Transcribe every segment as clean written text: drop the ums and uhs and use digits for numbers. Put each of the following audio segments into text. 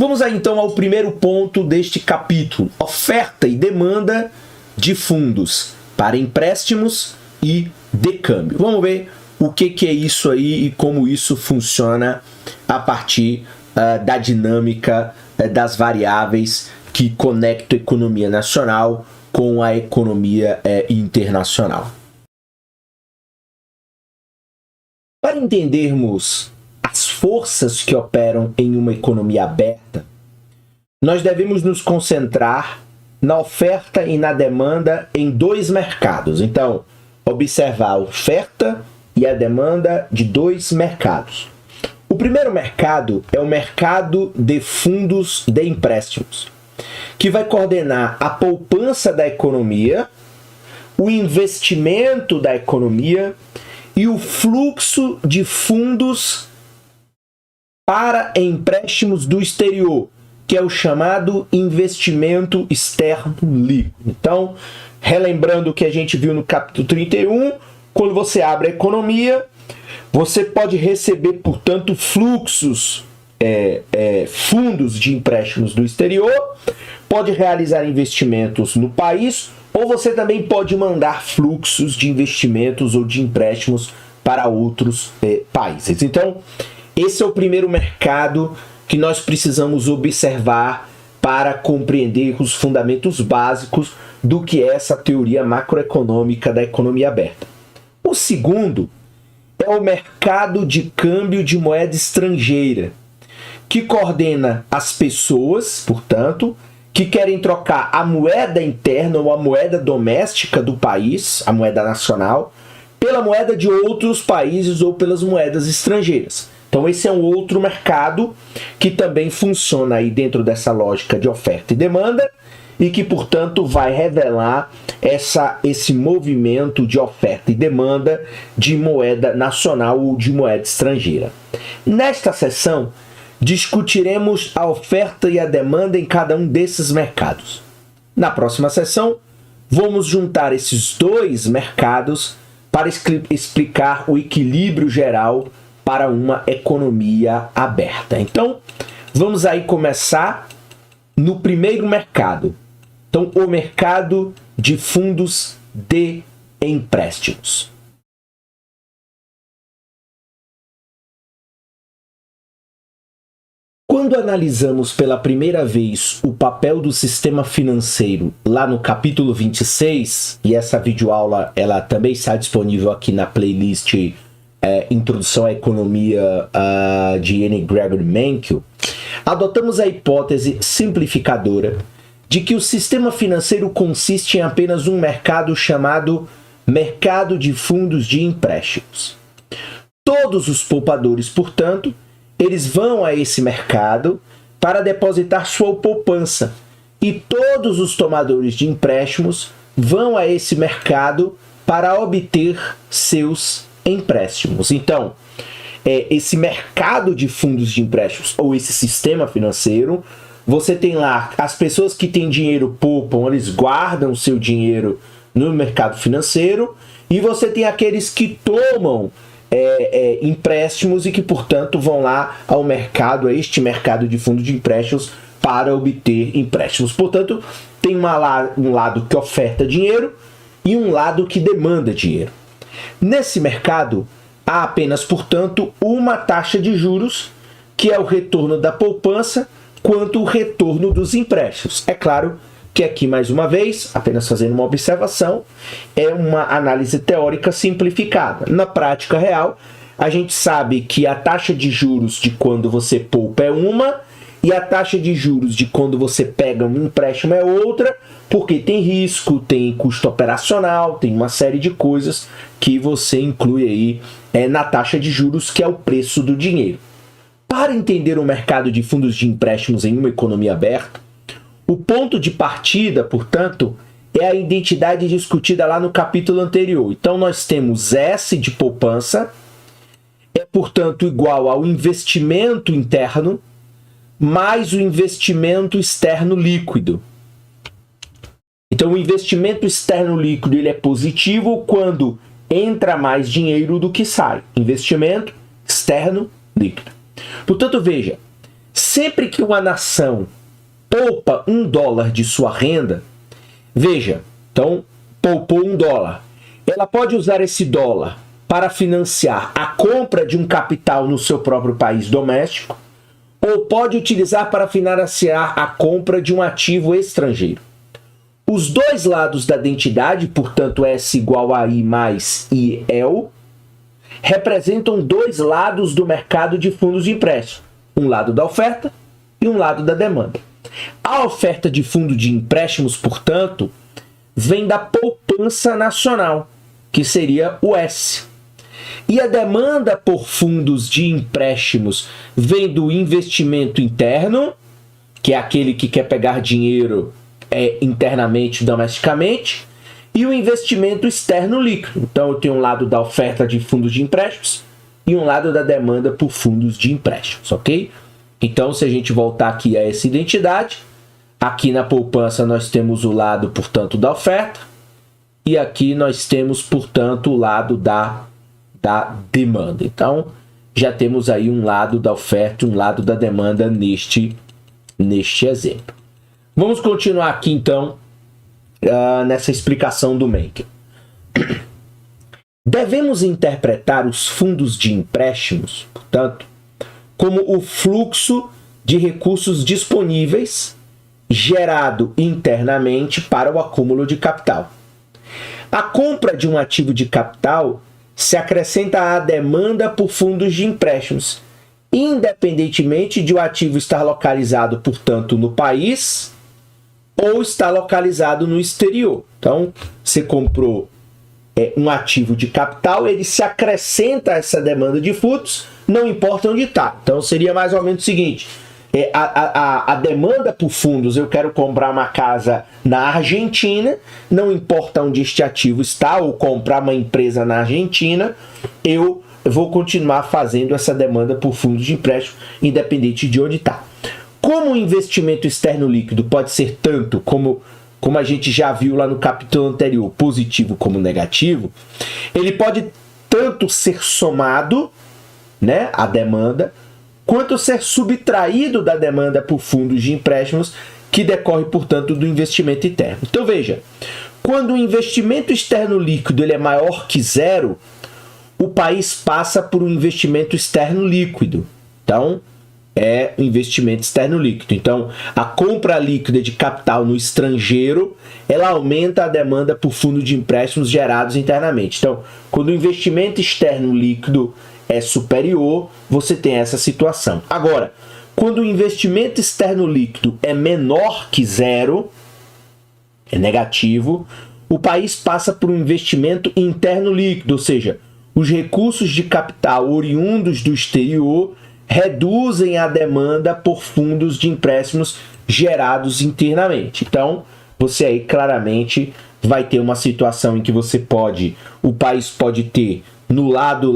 Vamos aí então ao primeiro ponto deste capítulo: oferta e demanda de fundos para empréstimos e de câmbio. Vamos ver o que é isso aí e como isso funciona a partir da dinâmica das variáveis que conectam a economia nacional com a economia internacional. Para entendermos as forças que operam em uma economia aberta, nós devemos nos concentrar na oferta e na demanda em dois mercados. Então, observar a oferta e a demanda de dois mercados. O primeiro mercado é o mercado de fundos de empréstimos, que vai coordenar a poupança da economia, o investimento da economia e o fluxo de fundos para empréstimos do exterior, que é o chamado investimento externo líquido. Então, relembrando o que a gente viu no capítulo 31, quando você abre a economia, você pode receber, portanto, fluxos, fundos de empréstimos do exterior, pode realizar investimentos no país, ou você também pode mandar fluxos de investimentos ou de empréstimos para outros países. Então, esse é o primeiro mercado que nós precisamos observar para compreender os fundamentos básicos do que é essa teoria macroeconômica da economia aberta. O segundo é o mercado de câmbio de moeda estrangeira, que coordena as pessoas, portanto, que querem trocar a moeda interna ou a moeda doméstica do país, a moeda nacional, pela moeda de outros países ou pelas moedas estrangeiras. Então esse é um outro mercado que também funciona aí dentro dessa lógica de oferta e demanda e que, portanto, vai revelar esse movimento de oferta e demanda de moeda nacional ou de moeda estrangeira. Nesta sessão, discutiremos a oferta e a demanda em cada um desses mercados. Na próxima sessão, vamos juntar esses dois mercados para explicar o equilíbrio geral para uma economia aberta. Então, vamos aí começar no primeiro mercado. Então, o mercado de fundos de empréstimos. Quando analisamos pela primeira vez o papel do sistema financeiro lá no capítulo 26, e essa videoaula ela também está disponível aqui na playlist Introdução à Economia de N. Gregory Mankiw, adotamos a hipótese simplificadora de que o sistema financeiro consiste em apenas um mercado chamado mercado de fundos de empréstimos. Todos os poupadores, portanto, eles vão a esse mercado para depositar sua poupança, e todos os tomadores de empréstimos vão a esse mercado para obter seus empréstimos. Então, esse mercado de fundos de empréstimos, ou esse sistema financeiro, você tem lá as pessoas que têm dinheiro, poupam, eles guardam o seu dinheiro no mercado financeiro, e você tem aqueles que tomam empréstimos e que, portanto, vão lá ao mercado, a este mercado de fundos de empréstimos para obter empréstimos. Portanto, tem um lado que oferta dinheiro e um lado que demanda dinheiro. Nesse mercado, há apenas, portanto, uma taxa de juros, que é o retorno da poupança, quanto o retorno dos empréstimos. É claro que aqui, mais uma vez, apenas fazendo uma observação, é uma análise teórica simplificada. Na prática real, a gente sabe que a taxa de juros de quando você poupa é uma, e a taxa de juros de quando você pega um empréstimo é outra, porque tem risco, tem custo operacional, tem uma série de coisas que você inclui aí na taxa de juros, que é o preço do dinheiro. Para entender o mercado de fundos de empréstimos em uma economia aberta, o ponto de partida, portanto, é a identidade discutida lá no capítulo anterior. Então, nós temos S de poupança, portanto, igual ao investimento interno, mais o investimento externo líquido. Então, o investimento externo líquido ele é positivo quando entra mais dinheiro do que sai. Investimento externo líquido. Portanto, veja, sempre que uma nação poupa $1 de sua renda, veja, então poupou $1, ela pode usar esse dólar para financiar a compra de um capital no seu próprio país doméstico, ou pode utilizar para financiar a compra de um ativo estrangeiro. Os dois lados da identidade, portanto S igual a I mais IEL, representam dois lados do mercado de fundos de empréstimo, um lado da oferta e um lado da demanda. A oferta de fundo de empréstimos, portanto, vem da poupança nacional, que seria o S. E a demanda por fundos de empréstimos vem do investimento interno, que é aquele que quer pegar dinheiro internamente, domesticamente, e o investimento externo líquido. Então eu tenho um lado da oferta de fundos de empréstimos e um lado da demanda por fundos de empréstimos, ok? Então, se a gente voltar aqui a essa identidade, aqui na poupança nós temos o lado, portanto, da oferta, e aqui nós temos, portanto, o lado da demanda. Então, já temos aí um lado da oferta e um lado da demanda neste exemplo. Vamos continuar aqui, então, nessa explicação do Mencken. Devemos interpretar os fundos de empréstimos, portanto, como o fluxo de recursos disponíveis gerado internamente para o acúmulo de capital. A compra de um ativo de capital se acrescenta à demanda por fundos de empréstimos, independentemente de o ativo estar localizado, portanto, no país ou estar localizado no exterior. Então, você comprou um ativo de capital, ele se acrescenta a essa demanda de fundos, não importa onde está. Então, seria mais ou menos o seguinte: a demanda por fundos, eu quero comprar uma casa na Argentina, não importa onde este ativo está, ou comprar uma empresa na Argentina, eu vou continuar fazendo essa demanda por fundos de empréstimo, independente de onde está. Como o investimento externo líquido pode ser tanto como a gente já viu lá no capítulo anterior, positivo como negativo, ele pode tanto ser somado, né, à demanda, quanto ser subtraído da demanda por fundos de empréstimos, que decorre, portanto, do investimento interno. Então, veja, quando o investimento externo líquido ele é maior que zero, o país passa por um investimento externo líquido. Então, é o investimento externo líquido. Então, a compra líquida de capital no estrangeiro, ela aumenta a demanda por fundos de empréstimos gerados internamente. Então, quando o investimento externo líquido é superior, você tem essa situação. Agora, quando o investimento externo líquido é menor que zero, é negativo, o país passa por um investimento interno líquido, ou seja, os recursos de capital oriundos do exterior reduzem a demanda por fundos de empréstimos gerados internamente. Então, você aí claramente vai ter uma situação em que o país pode ter no lado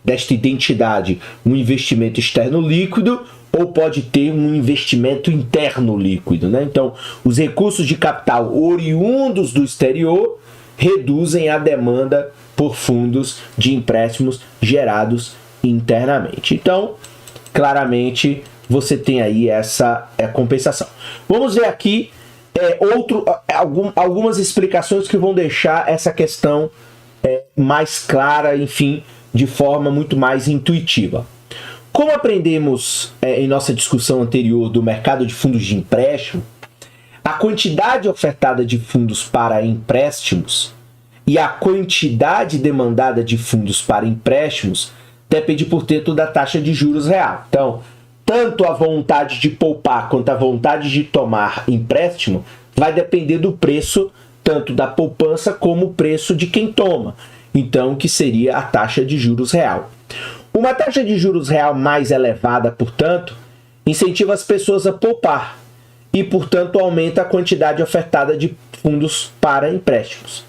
desta identidade um investimento externo líquido, ou pode ter um investimento interno líquido, né? Então, os recursos de capital oriundos do exterior reduzem a demanda por fundos de empréstimos gerados internamente. Então, claramente, você tem aí essa compensação. Vamos ver aqui algumas explicações que vão deixar essa questão mais clara, enfim, de forma muito mais intuitiva. Como aprendemos em nossa discussão anterior do mercado de fundos de empréstimo, a quantidade ofertada de fundos para empréstimos e a quantidade demandada de fundos para empréstimos depende, portanto, da taxa de juros real. Então, tanto a vontade de poupar quanto a vontade de tomar empréstimo vai depender do preço, tanto da poupança como o preço de quem toma. Então, que seria a taxa de juros real. Uma taxa de juros real mais elevada, portanto, incentiva as pessoas a poupar e, portanto, aumenta a quantidade ofertada de fundos para empréstimos.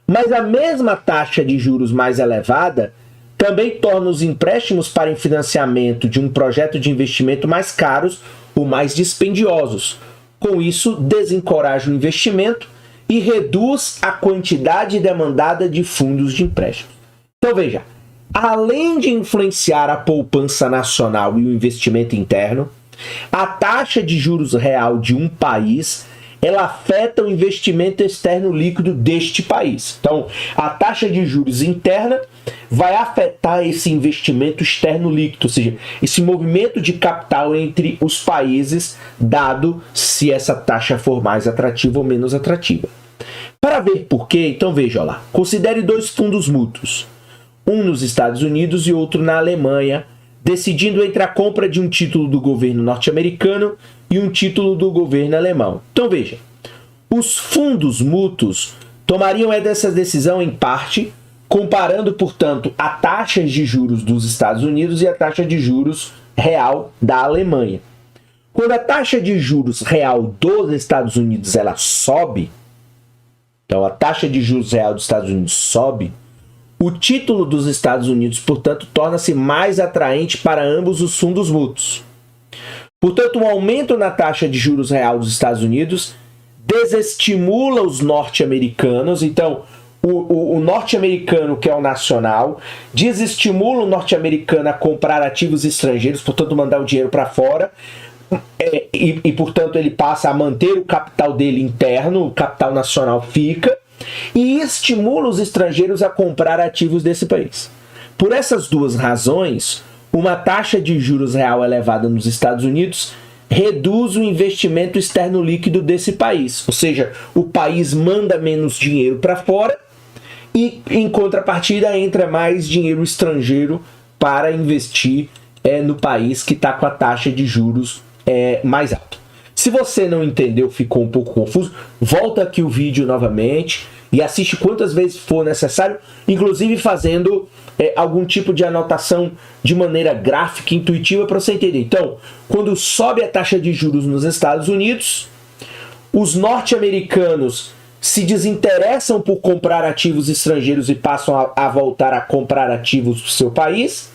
Mas a mesma taxa de juros mais elevada também torna os empréstimos para financiamento de um projeto de investimento mais caros ou mais dispendiosos. Com isso, desencoraja o investimento e reduz a quantidade demandada de fundos de empréstimos. Então, veja, além de influenciar a poupança nacional e o investimento interno, a taxa de juros real de um país, ela afeta o investimento externo líquido deste país. Então, a taxa de juros interna vai afetar esse investimento externo líquido, ou seja, esse movimento de capital entre os países, dado se essa taxa for mais atrativa ou menos atrativa. Para ver por quê, então veja lá, considere dois fundos mútuos, um nos Estados Unidos e outro na Alemanha, decidindo entre a compra de um título do governo norte-americano e um título do governo alemão. Então veja, os fundos mútuos tomariam essa decisão em parte, comparando, portanto, a taxa de juros dos Estados Unidos e a taxa de juros real da Alemanha. Quando a taxa de juros real dos Estados Unidos ela sobe, então a taxa de juros real dos Estados Unidos sobe, o título dos Estados Unidos, portanto, torna-se mais atraente para ambos os fundos mútuos. Portanto, um aumento na taxa de juros real dos Estados Unidos desestimula os norte-americanos. Então, o norte-americano, que é o nacional, desestimula o norte-americano a comprar ativos estrangeiros, portanto, mandar o dinheiro para fora. Portanto, ele passa a manter o capital dele interno, o capital nacional fica, e estimula os estrangeiros a comprar ativos desse país. Por essas duas razões, uma taxa de juros real elevada nos Estados Unidos reduz o investimento externo líquido desse país, ou seja, o país manda menos dinheiro para fora e, em contrapartida, entra mais dinheiro estrangeiro para investir no país que está com a taxa de juros mais alta. Se você não entendeu, ficou um pouco confuso, volta aqui o vídeo novamente e assiste quantas vezes for necessário, inclusive fazendo algum tipo de anotação de maneira gráfica, intuitiva, para você entender. Então, quando sobe a taxa de juros nos Estados Unidos, os norte-americanos se desinteressam por comprar ativos estrangeiros e passam a voltar a comprar ativos do seu país.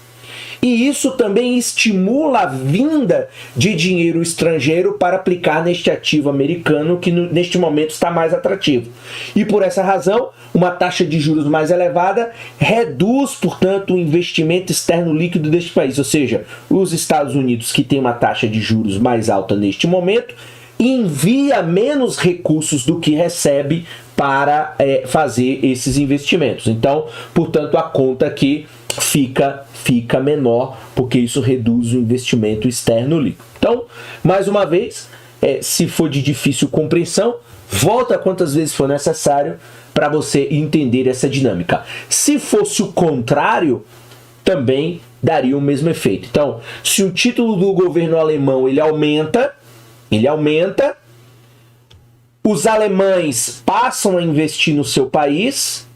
E isso também estimula a vinda de dinheiro estrangeiro para aplicar neste ativo americano que neste momento está mais atrativo. E por essa razão, uma taxa de juros mais elevada reduz, portanto, o investimento externo líquido deste país. Ou seja, os Estados Unidos, que tem uma taxa de juros mais alta neste momento, envia menos recursos do que recebe para fazer esses investimentos. Então, portanto, a conta aqui fica menor, porque isso reduz o investimento externo líquido. Então, mais uma vez, se for de difícil compreensão, volta quantas vezes for necessário para você entender essa dinâmica. Se fosse o contrário, também daria o mesmo efeito. Então, se o título do governo alemão ele aumenta, os alemães passam a investir no seu país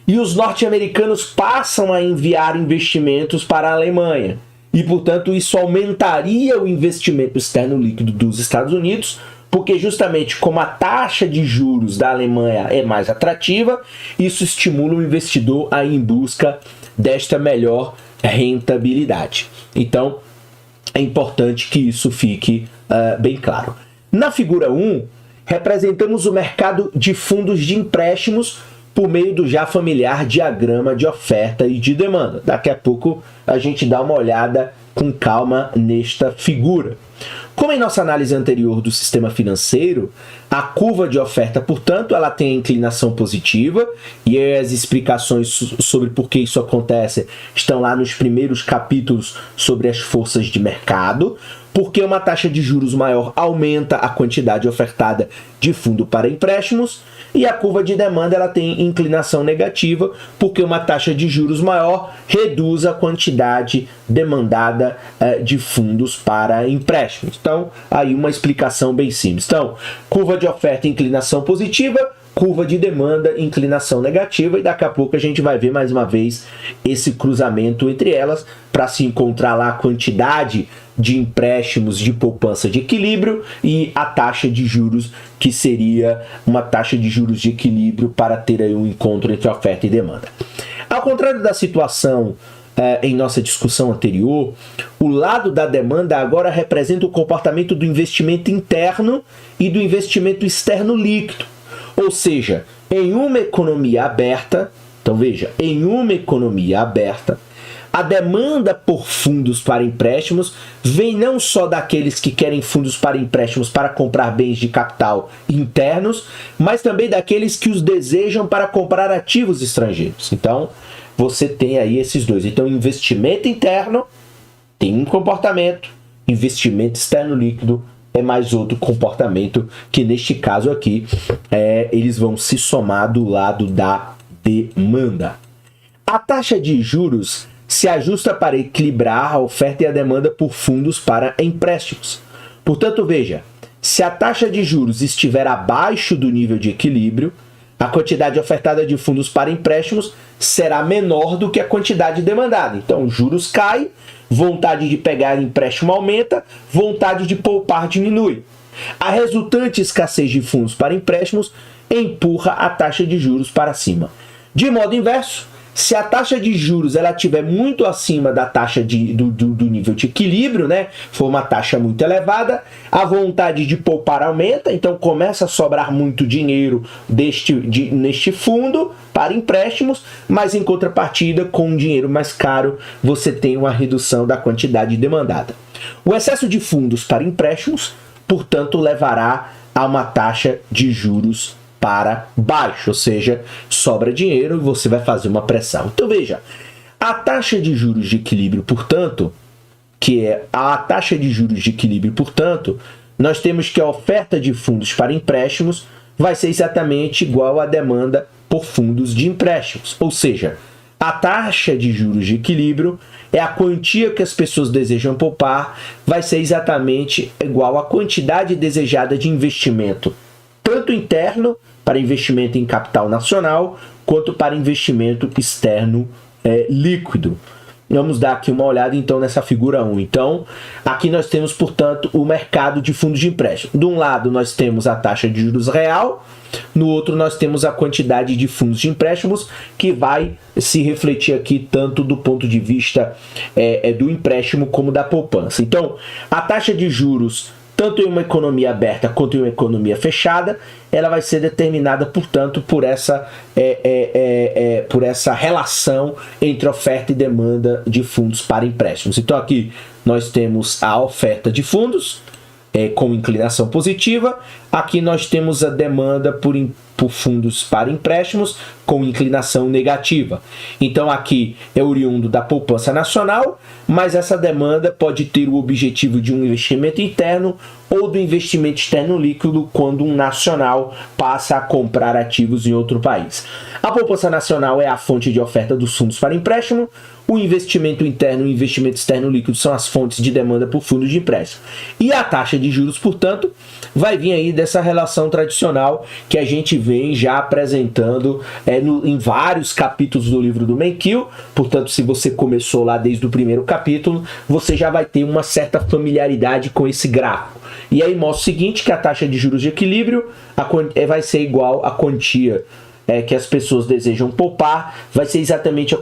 e os norte-americanos passam a enviar investimentos para a Alemanha. E, portanto, isso aumentaria o investimento externo líquido dos Estados Unidos, porque justamente como a taxa de juros da Alemanha é mais atrativa, isso estimula o investidor a ir em busca desta melhor rentabilidade. Então, é importante que isso fique bem claro. Na figura 1, representamos o mercado de fundos de empréstimos por meio do já familiar diagrama de oferta e de demanda. Daqui a pouco a gente dá uma olhada com calma nesta figura. Como em nossa análise anterior do sistema financeiro, a curva de oferta, portanto, ela tem a inclinação positiva, e as explicações sobre por que isso acontece estão lá nos primeiros capítulos sobre as forças de mercado, porque uma taxa de juros maior aumenta a quantidade ofertada de fundo para empréstimos, e a curva de demanda ela tem inclinação negativa, porque uma taxa de juros maior reduz a quantidade demandada de fundos para empréstimos. Então, aí uma explicação bem simples. Então, curva de oferta, inclinação positiva, curva de demanda, inclinação negativa, e daqui a pouco a gente vai ver mais uma vez esse cruzamento entre elas para se encontrar lá a quantidade de empréstimos de poupança de equilíbrio e a taxa de juros, que seria uma taxa de juros de equilíbrio para ter aí um encontro entre oferta e demanda. Ao contrário da situação em nossa discussão anterior, o lado da demanda agora representa o comportamento do investimento interno e do investimento externo líquido. Ou seja, em uma economia aberta, então veja, em uma economia aberta, A demanda por fundos para empréstimos vem não só daqueles que querem fundos para empréstimos para comprar bens de capital internos, mas também daqueles que os desejam para comprar ativos estrangeiros. Então, você tem aí esses dois. Então, investimento interno tem um comportamento, investimento externo líquido é mais outro comportamento, que neste caso aqui, eles vão se somar do lado da demanda. A taxa de juros se ajusta para equilibrar a oferta e a demanda por fundos para empréstimos. Portanto, veja, se a taxa de juros estiver abaixo do nível de equilíbrio, a quantidade ofertada de fundos para empréstimos será menor do que a quantidade demandada. Então, juros cai, vontade de pegar empréstimo aumenta, vontade de poupar diminui. A resultante escassez de fundos para empréstimos empurra a taxa de juros para cima. De modo inverso, se a taxa de juros ela estiver muito acima da taxa do nível de equilíbrio, né? For uma taxa muito elevada, a vontade de poupar aumenta, então começa a sobrar muito dinheiro neste fundo para empréstimos, mas em contrapartida, com um dinheiro mais caro, você tem uma redução da quantidade demandada. O excesso de fundos para empréstimos, portanto, levará a uma taxa de juros para baixo, ou seja, sobra dinheiro e você vai fazer uma pressão. Então veja, a taxa de juros de equilíbrio, portanto, nós temos que a oferta de fundos para empréstimos vai ser exatamente igual à demanda por fundos de empréstimos, ou seja, a taxa de juros de equilíbrio é a quantia que as pessoas desejam poupar, vai ser exatamente igual à quantidade desejada de investimento, tanto interno, para investimento em capital nacional, quanto para investimento externo líquido. Vamos dar aqui uma olhada então nessa figura 1. Então, aqui nós temos, portanto, o mercado de fundos de empréstimo. De um lado nós temos a taxa de juros real, no outro nós temos a quantidade de fundos de empréstimos, que vai se refletir aqui tanto do ponto de vista do empréstimo como da poupança. Então, a taxa de juros tanto em uma economia aberta quanto em uma economia fechada, ela vai ser determinada, portanto, por essa relação entre oferta e demanda de fundos para empréstimos. Então aqui nós temos a oferta de fundos com inclinação positiva, aqui nós temos a demanda por fundos para empréstimos com inclinação negativa. Então aqui é oriundo da poupança nacional, mas essa demanda pode ter o objetivo de um investimento interno ou do investimento externo líquido quando um nacional passa a comprar ativos em outro país. A poupança nacional é a fonte de oferta dos fundos para empréstimo, o investimento interno e o investimento externo líquido são as fontes de demanda por fundos de empréstimo. E a taxa de juros, portanto, vai vir aí dessa relação tradicional que a gente vem já apresentando em vários capítulos do livro do Menkil. Portanto, se você começou lá desde o primeiro capítulo, você já vai ter uma certa familiaridade com esse gráfico. E aí mostra o seguinte, que a taxa de juros de equilíbrio vai ser igual à quantia que as pessoas desejam poupar, vai ser exatamente a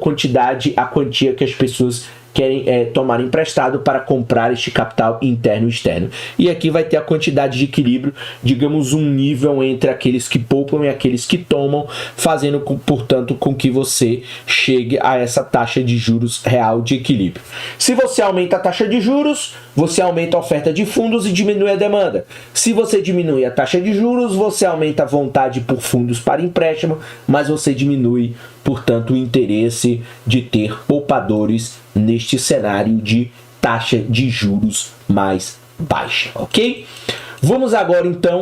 quantia que as pessoas querem tomar emprestado para comprar este capital interno e externo. E aqui vai ter a quantidade de equilíbrio, digamos um nível entre aqueles que poupam e aqueles que tomam, fazendo, portanto, com que você chegue a essa taxa de juros real de equilíbrio. Se você aumenta a taxa de juros, você aumenta a oferta de fundos e diminui a demanda. Se você diminui a taxa de juros, você aumenta a vontade por fundos para empréstimo, mas você diminui, portanto, o interesse de ter poupadores neste cenário de taxa de juros mais baixa, ok? Vamos agora, então,